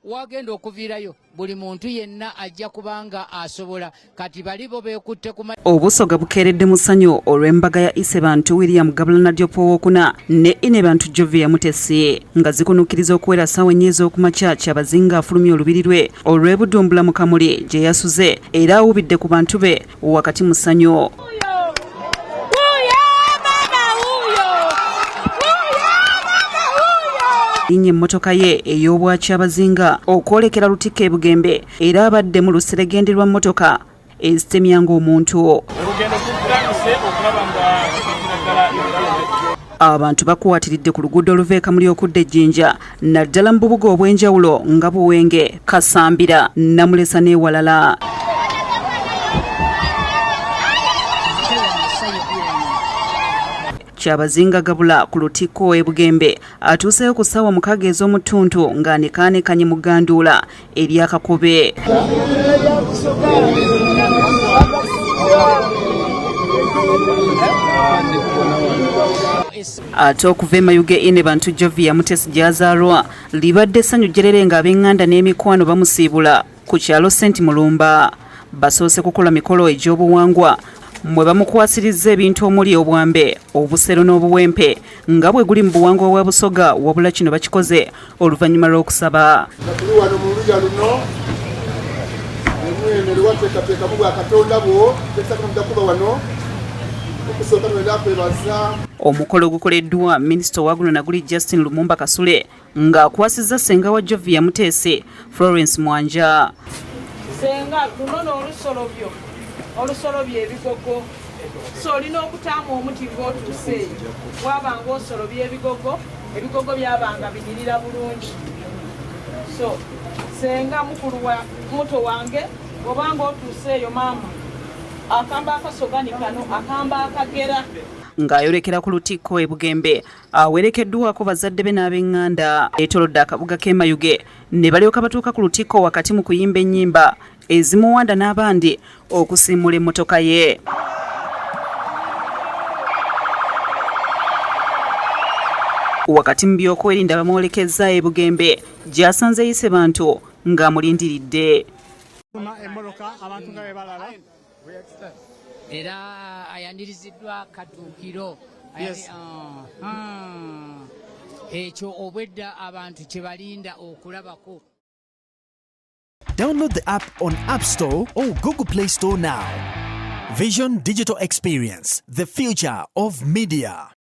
wagenda okuviirayo buli muntu yenna ajja kubanga asobola kati balibo beekutte ku obusoga bukeeredde mu ssanyu olw'embaga ya ise bantu William Gabulana Diop wokuna ne ine bantu Jovia Mutesi nga zikunukkiriza okuwera ssaawa ennya ez'okumakya Kyabazinga afulumya olubiri lwe olw'ebudumbula mu kamuli gye yasuze era awubidde ku bantu be wakati mu ssanyu. Inye emmotoka ye ey'obwakyabazinga okwolekera Lutikko e Bugembe era abadde mu luseregende lwa mmotoka ezitemya ng'omuntu. Abantu bakwatiridde ku luguudo oluva e Kamuli okudda e Jjinja naddala mu bubuga obw'enjawulo nga Buwenge, Kasambira, Namulesa n'ewalala. Kyabazinga Gabula ku Lutikko e Bugembe atuuseyo ku ssaawa 6 ez'omutuntu ng'anekaanekanye mu gganduula ery'Akakobe. Ate okuva e Mayuge ine bantu Jovia Mutesi gy'azaalwa libadde essanyu jjerere ng'ab'eŋŋanda n'emikwano bamusiibula ku kyalo St. Mulumba. Basoose kukola mikolo egy'obuwangwa mwe bamukwasirizza ebintu omuli obwambe, obusero n'obuwempe nga bwe guli mu buwangwa bwa Busoga wabula kino bakikoze oluvannyuma lw'okusaba. Omukolo gukoleddwa minisita ow'agulonaguli Justin Lumumba Kasule ng'akwasizza ssenga wa Jovia Mutesi Florence Mwanja. Senga tunono olusolobya ebigogo so olina okutaamu omuti ng'otuuse wabanga osolobya ebigogo byabanga binyirira bulungi. So senga mukulu wa muto wange obanga otuuseeyo maama akamba akasogani kano akamba akagera ng'ayolekera ku Lutikko e Bugembe awerekeddwako bazadde be n'ab'eŋŋanda etolodde akabuga k'e Mayuge ne balyoka batuuka ku Lutikko wakati mu kuyimba ennyimba ezimuwanda n'abandi okusiimula emmotoka ye. Wakati mu byokwerinda bamwolekezza e Bugembe gy'asanze yise bantu ng'amulindiridde. era ayandiriziddwa Katuukiro ekyo obwedda abantu kye balinda okulabako. Download the app on App Store or Google Play Store now. Vision Digital Experience, the future of media.